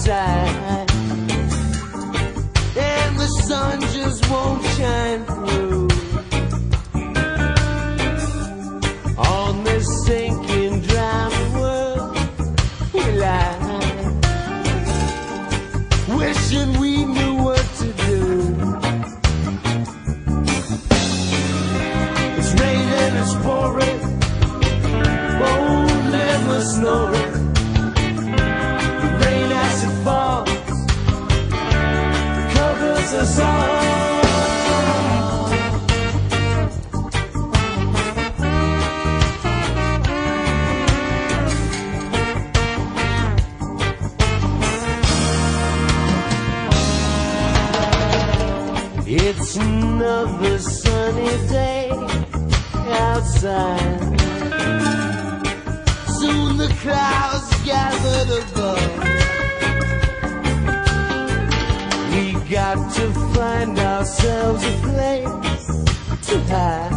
outside, and the sun just won't shine through. On this sinking, drowning world we lie, wishing we knew what to do. It's raining, it's pouring, oh, never snoring. The rain as it falls covers us all. It's another sunny day outside. Soon the clouds gathered above. We got to find ourselves a place to hide.